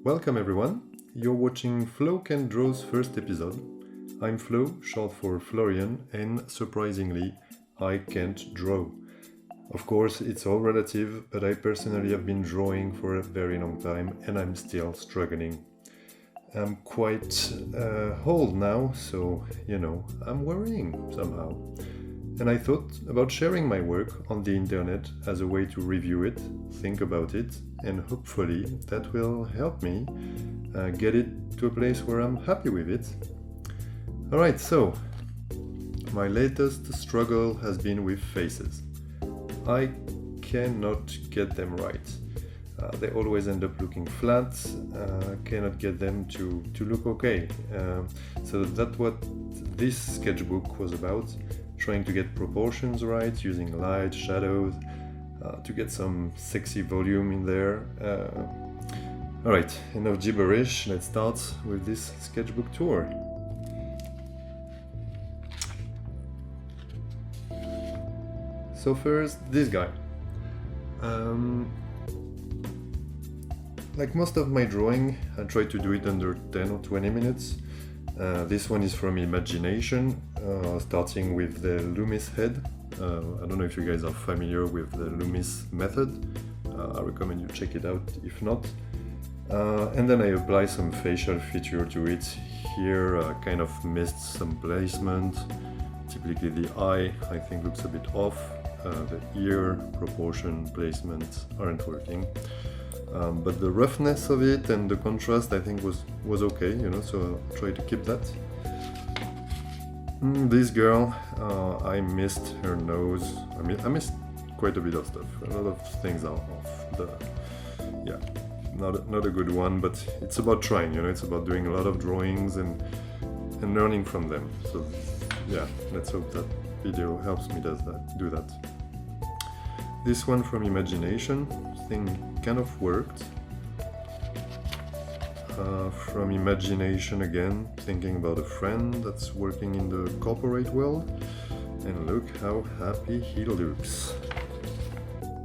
Welcome everyone, you're watching Flo Can Draw's first episode. I'm Flo, short for Florian, and surprisingly, I can't draw. Of course, it's all relative, but I personally have been drawing for a very long time and I'm still struggling. I'm quite old now, so, I'm worrying somehow. And I thought about sharing my work on the internet as a way to review it, think about it, and hopefully that will help me get it to a place where I'm happy with it. Alright, so my latest struggle has been with faces. I cannot get them right. They always end up looking flat, cannot get them to look okay. So that's what this sketchbook was about. Trying to get proportions right, using light, shadows, to get some sexy volume in there. Alright, enough gibberish, let's start with this sketchbook tour. So first, this guy. Like most of my drawing, I try to do it under 10 or 20 minutes. This one is from Imagination, starting with the Loomis head. I don't know if you guys are familiar with the Loomis method. I recommend you check it out if not. And then I apply some facial feature to it. Here I kind of missed some placement. Typically the eye I think looks a bit off. The ear proportion placement aren't working. But the roughness of it and the contrast I think was okay, so I'll try to keep that. This girl, I missed her nose. I missed quite a bit of stuff. A lot of things are off. Not a good one, but it's about trying, it's about doing a lot of drawings and learning from them. So yeah, let's hope that video helps me do that. This one from Imagination, thing kind of worked. From Imagination again, thinking about a friend that's working in the corporate world, and look how happy he looks.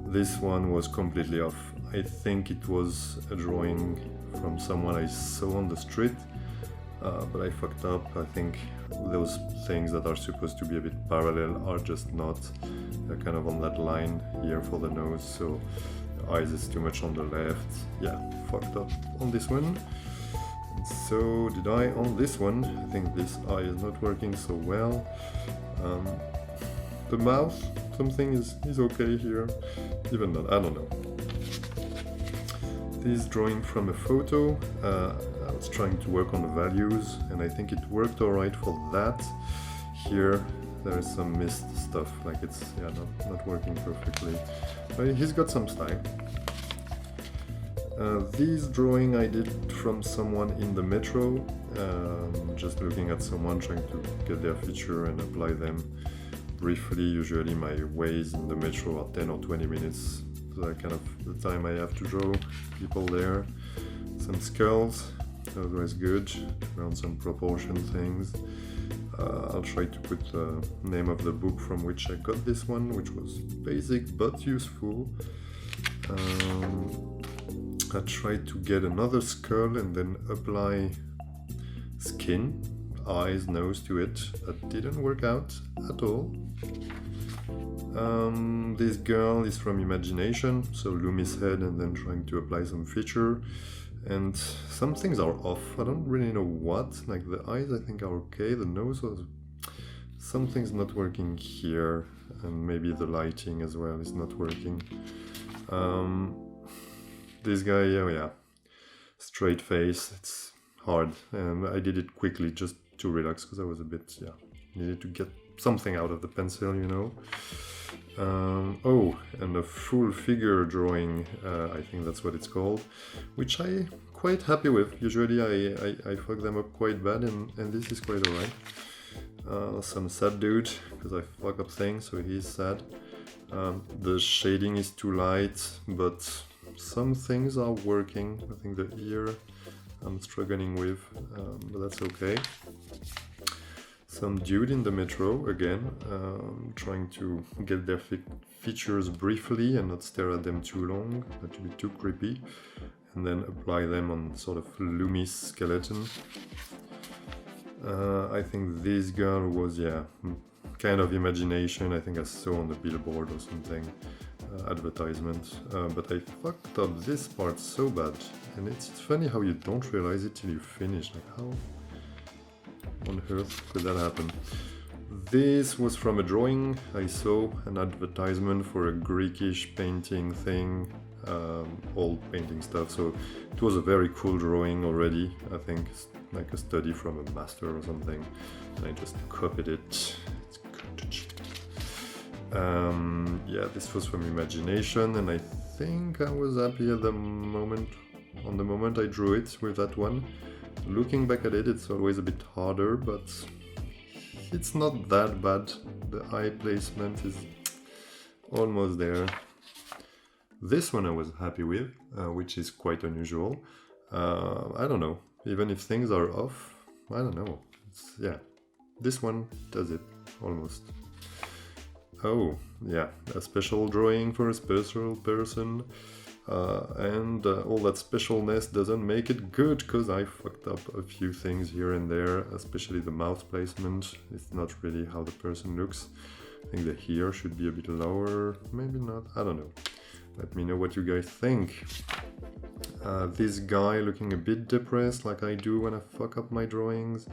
This one was completely off. I think it was a drawing from someone I saw on the street, but I fucked up. I think those things that are supposed to be a bit parallel are just not. They're kind of on that line here for the nose, so the eyes is too much on the left. Yeah, fucked up on this one. And so did I on this one. I think this eye is not working so well. The mouth, something is okay here. Even that, I don't know. This drawing from a photo. I was trying to work on the values and I think it worked alright for that. Here there is some missed stuff, like it's not working perfectly. But he's got some style. This drawing I did from someone in the metro, just looking at someone trying to get their feature and apply them briefly. Usually my ways in the metro are 10 or 20 minutes, so kind of the time I have to draw people there. Some skulls, always good, around some proportion things. I'll try to put the name of the book from which I got this one, which was basic but useful. I tried to get another skull and then apply skin, eyes, nose to it. That didn't work out at all. This girl is from Imagination, so Loomis head and then trying to apply some feature. And some things are off. I don't really know what. Like the eyes I think are okay, the nose was... Something's not working here, and maybe the lighting as well is not working. This guy, yeah, straight face, it's hard. And I did it quickly just to relax because I was a bit, needed to get something out of the pencil, Oh, and a full figure drawing, I think that's what it's called, which I'm quite happy with. Usually I fuck them up quite bad, and this is quite alright. Some sad dude, because I fuck up things, so he's sad. The shading is too light, but some things are working. I think the ear I'm struggling with, but that's okay. Some dude in the metro, again, trying to get their features briefly and not stare at them too long, not to be too creepy. and then apply them on sort of Loomis skeleton. I think this girl was, yeah, kind of imagination. I think I saw on the billboard or something, advertisement, but I fucked up this part so bad. And it's funny how you don't realize it till you finish, like how on earth could that happen? This was from a drawing. I saw an advertisement for a Greekish painting thing, old painting stuff, so it was a very cool drawing already. I think it's like a study from a master or something, and I just copied it. It's good. Yeah, this was from imagination, and I think I was happy at the moment. On the moment I drew it with that one. Looking back at it, it's always a bit harder, but it's not that bad. The eye placement is almost there. This one I was happy with, which is quite unusual. I don't know, even if things are off, I don't know. Yeah, this one does it, almost. Oh, yeah, a special drawing for a special person. And all that specialness doesn't make it good, because I fucked up a few things here and there, especially the mouth placement. It's not really how the person looks. I think the hair should be a bit lower, maybe not, I don't know. Let me know what you guys think. This guy looking a bit depressed, like I do when I fuck up my drawings.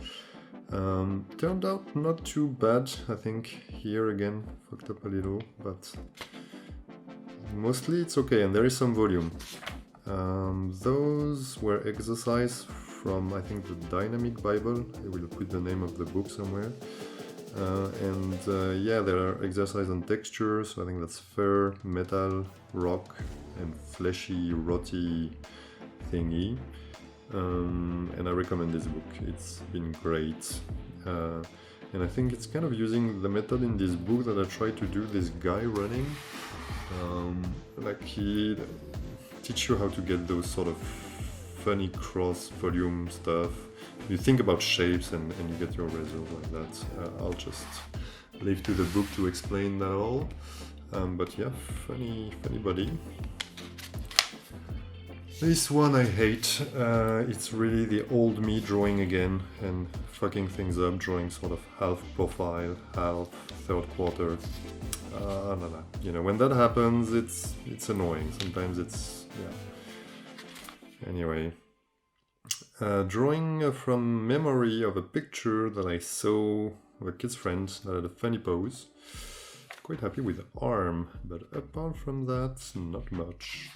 Turned out not too bad. I think here again fucked up a little, but mostly it's okay, and there is some volume. Those were exercise from, I think, the Dynamic Bible. I will put the name of the book somewhere. Yeah, there are exercise on texture, so I think that's fur, metal, rock, and fleshy, rotty thingy. And I recommend this book. It's been great. And I think it's kind of using the method in this book that I tried to do this guy running. Like he teach you how to get those sort of funny cross volume stuff. You think about shapes and you get your result like that. I'll just leave to the book to explain that all. But yeah, funny body. This one I hate. It's really the old me drawing again and fucking things up, drawing sort of half profile, half third quarter. No. You know, when that happens, it's annoying. Sometimes it's, yeah. Anyway, drawing from memory of a picture that I saw of a kid's friend that had a funny pose. Quite happy with the arm, but apart from that, not much.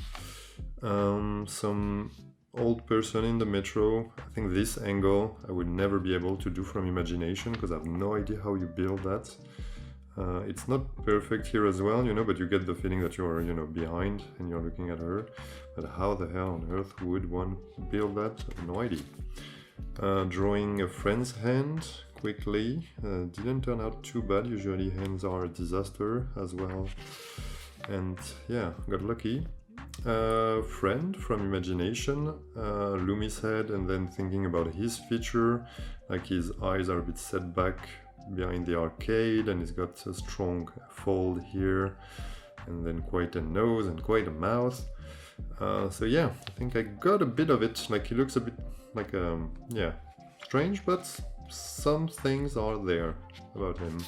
Some old person in the metro. I think this angle I would never be able to do from imagination, because I have no idea how you build that. It's not perfect here as well, you know, but you get the feeling that you're, you know, behind and you're looking at her. But how the hell on earth would one build that? No idea. Drawing a friend's hand quickly. Didn't turn out too bad. Usually hands are a disaster as well. And yeah, got lucky. Friend from imagination, Loomis head, and then thinking about his feature, like his eyes are a bit set back behind the arcade, and he's got a strong fold here, and then quite a nose and quite a mouth. So yeah, I think I got a bit of it. Like he looks a bit like yeah, strange, but some things are there about him.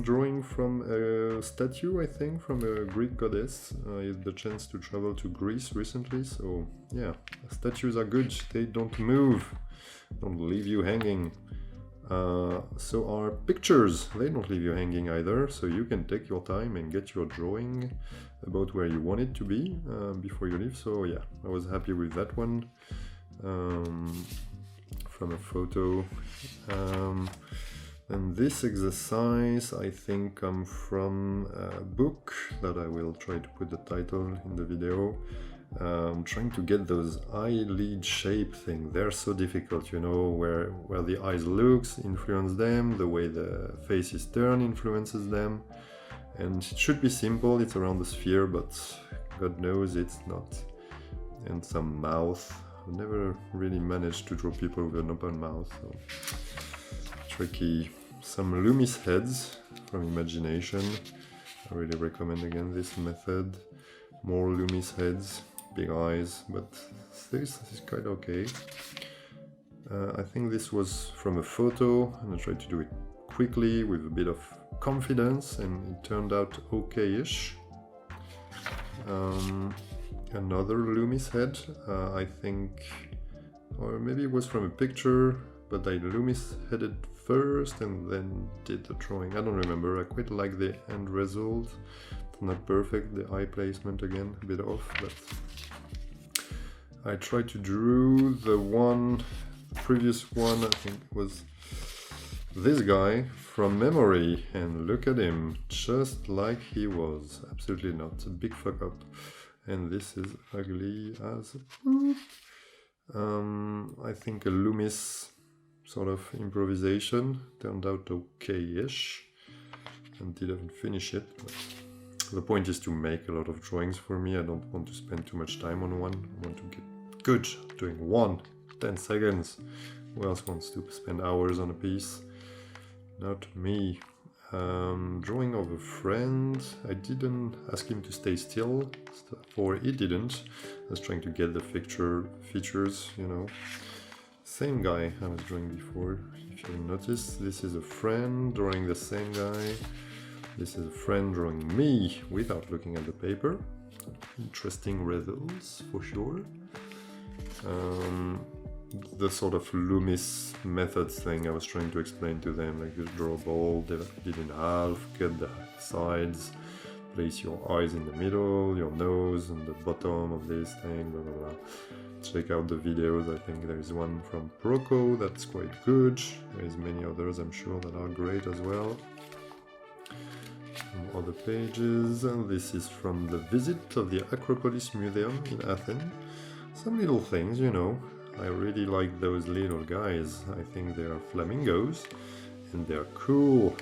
Drawing from a statue, I think, from a Greek goddess. I had the chance to travel to Greece recently, so yeah, statues are good. They don't move, don't leave you hanging. So are pictures. They don't leave you hanging either, so you can take your time and get your drawing about where you want it to be before you leave. So yeah, I was happy with that one. From a photo. And this exercise, I think, come from a book that I will try to put the title in the video. Trying to get those eyelid shape thing. They're so difficult, you know, where the eyes looks influence them, the way the face is turned influences them. And it should be simple, it's around the sphere, but God knows it's not. And some mouth. I've never really managed to draw people with an open mouth, so tricky. Some Loomis heads from imagination. I really recommend again this method. More Loomis heads. big eyes, but this is quite okay. I think this was from a photo, and I tried to do it quickly with a bit of confidence, and it turned out okay-ish. Another Loomis head, I think, or maybe it was from a picture, but I Loomis headed first and then did the drawing. I don't remember. I quite like the end result. It's not perfect, the eye placement again, a bit off, but I tried to draw the previous one, I think it was this guy from memory, and look at him, just like he was. Absolutely not, a big fuck up. And this is ugly as I think a Loomis sort of improvisation turned out okay-ish, and didn't finish it. But the point is to make a lot of drawings for me. I don't want to spend too much time on one. I want to get good doing 10 seconds. Who else wants to spend hours on a piece? Not me. Drawing of a friend. I didn't ask him to stay still, or he didn't. I was trying to get the features, you know. Same guy I was drawing before. If you notice, this is a friend drawing the same guy. This is a friend drawing me without looking at the paper. Interesting results for sure. The sort of Loomis methods thing I was trying to explain to them, like just draw a ball, divide it in half, cut the sides, place your eyes in the middle, your nose and the bottom of this thing, blah blah blah. Check out the videos. I think there's one from Proco that's quite good. There's many others I'm sure that are great as well. Some other pages, and this is from the visit of the Acropolis Museum in Athens. Some little things, you know. I really like those little guys. I think they are flamingos and they're cool.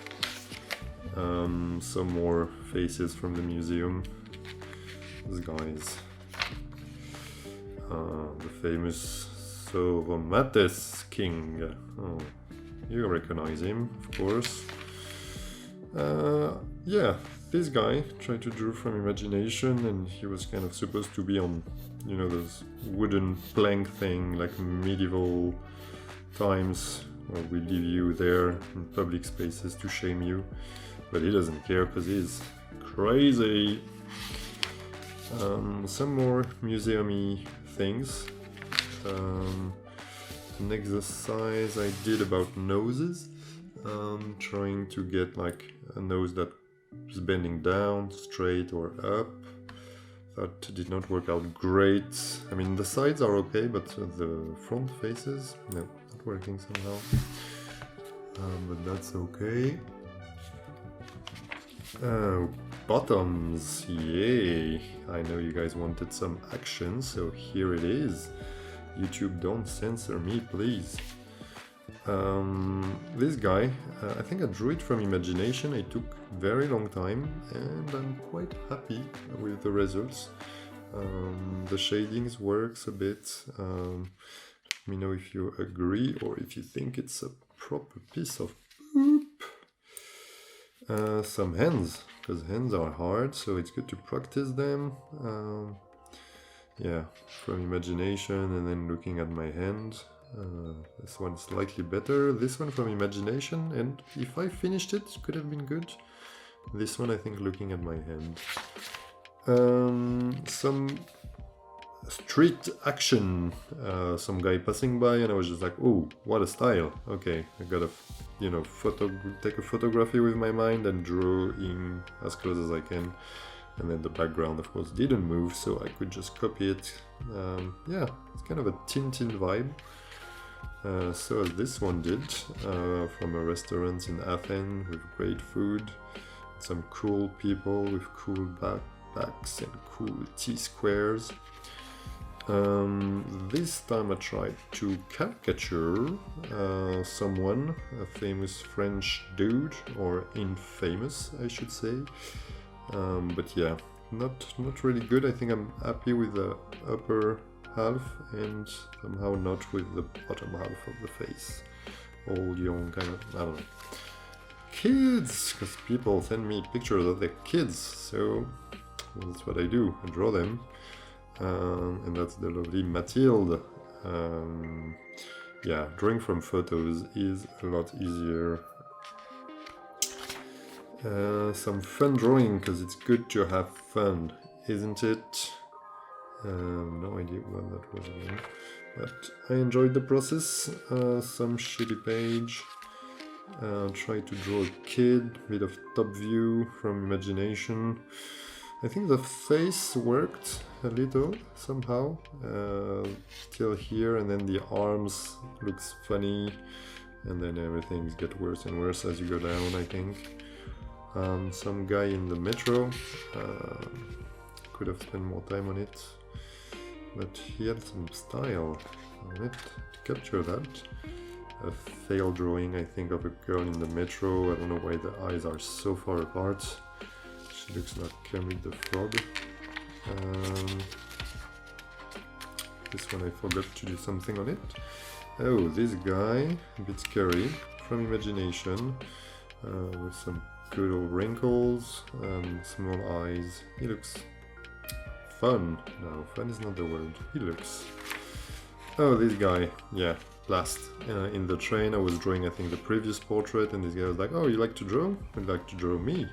Some more faces from the museum. These guys. The famous Soromates king. Oh, you recognize him, of course. Yeah, this guy tried to draw from imagination, and he was kind of supposed to be on, you know, those wooden plank thing, like medieval times, where we leave you there in public spaces to shame you. But he doesn't care because he's crazy. Some more museum-y things. An exercise I did about noses. Trying to get like a nose that is bending down, straight or up. That did not work out great. I mean, the sides are okay, but the front faces, no, not working somehow. But that's okay. Bottoms, yay! I know you guys wanted some action, so here it is. YouTube, don't censor me, please. This guy, I think I drew it from imagination. It took very long time, and I'm quite happy with the results. The shadings works a bit. Let me know if you agree or if you think it's a proper piece of poop. Some hands, because hands are hard, so it's good to practice them. Yeah, from imagination and then looking at my hand. This one's slightly better. This one from imagination, and if I finished it, could have been good. This one, I think, looking at my hand. Some street action. Some guy passing by, and I was just like, "Oh, what a style!" Okay, I gotta, you know, take a photography with my mind and draw in as close as I can. And then the background, of course, didn't move, so I could just copy it. Yeah, it's kind of a Tintin vibe. So as this one did, from a restaurant in Athens with great food, some cool people with cool backpacks and cool T-squares. This time I tried to caricature someone, a famous French dude, or infamous, I should say. But yeah, not really good. I think I'm happy with the upper half and somehow not with the bottom half of the face. All young, kind of, I don't know. Kids, because people send me pictures of their kids, so that's what I do, I draw them. And that's the lovely Mathilde. Yeah, drawing from photos is a lot easier. Some fun drawing, because it's good to have fun, isn't it? No idea what that was again, but I enjoyed the process. Some shitty page. Try to draw a kid, bit of top view from imagination. I think the face worked a little somehow, till here, and then the arms looks funny, and then everything gets worse and worse as you go down, I think. Some guy in the metro, could have spent more time on it, but he had some style on it to capture that. A failed drawing, I think, of a girl in the metro. I don't know why the eyes are so far apart. She looks like Kermit the Frog. This one I forgot to do something on it. Oh, this guy, a bit scary, from imagination, with some good old wrinkles and small eyes. He looks fun. No, fun is not the word. He looks... Oh, this guy, yeah, last. In the train I was drawing, I think, the previous portrait, and this guy was like, oh, you like to draw? Would you like to draw me?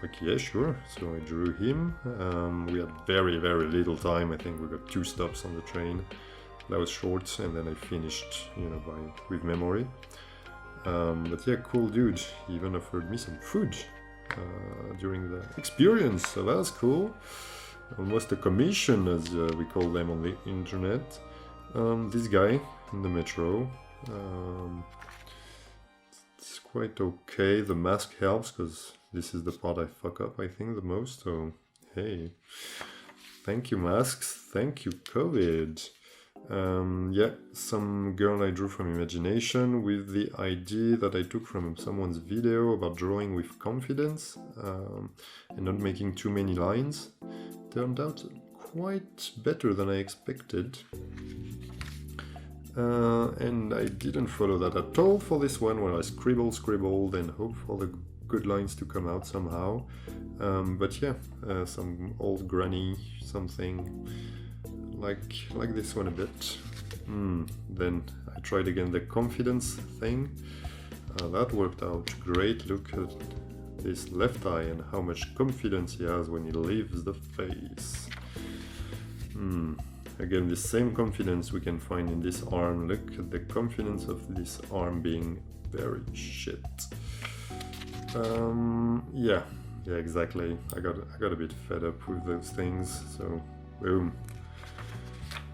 Like, yeah, sure. So I drew him. We had very, very little time. I think we got 2 stops on the train. That was short, and then I finished, you know, with memory. But yeah, cool dude. He even offered me some food during the experience, so that was cool. Almost a commission, as we call them on the internet. This guy in the metro. It's quite okay. The mask helps, because this is the part I fuck up, I think, the most. So, hey, thank you, masks. Thank you, COVID. Yeah, some girl I drew from imagination with the idea that I took from someone's video about drawing with confidence and not making too many lines. Turned out quite better than I expected. And I didn't follow that at all for this one, where I scribbled and hope for the good lines to come out somehow. But yeah, some old granny, something like this one a bit. Then I tried again the confidence thing. That worked out great. Look at this left eye and how much confidence he has when he leaves the face. Again, the same confidence we can find in this arm. Look at the confidence of this arm being very shit. Yeah, exactly. I got a bit fed up with those things, so boom.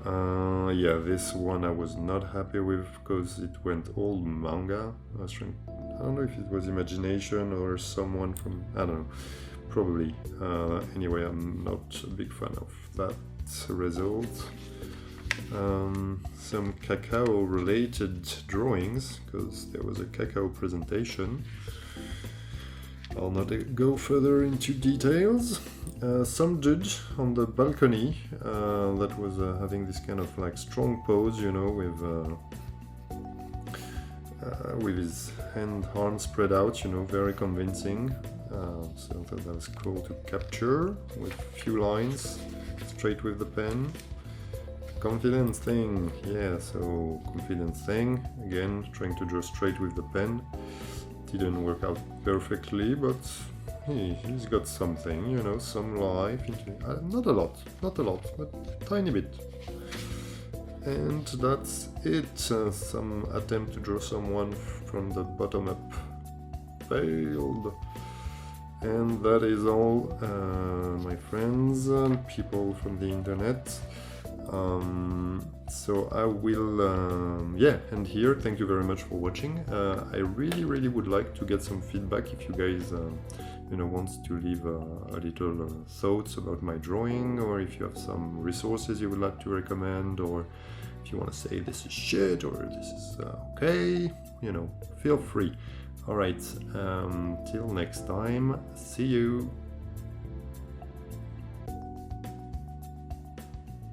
Yeah, this one I was not happy with because it went all manga. I don't know if it was imagination or someone from, I don't know, probably. Anyway, I'm not a big fan of that result. Some cacao related drawings, because there was a cacao presentation. I'll not go further into details. Some dude on the balcony that was having this kind of like strong pose, you know, with his arms spread out, you know, very convincing. So that was cool to capture with few lines, straight with the pen. Confidence thing, yeah, so confidence thing, again, trying to draw straight with the pen. Didn't work out perfectly, but he's got something, you know, some life into it. Not a lot, but tiny bit. And that's it. Some attempt to draw someone from the bottom up failed. And that is all, my friends, people from the internet. So I will, end here. Thank you very much for watching. I really would like to get some feedback if you guys, want to leave a little thoughts about my drawing, or if you have some resources you would like to recommend, or if you want to say this is shit or this is okay, feel free. All right, till next time. See you.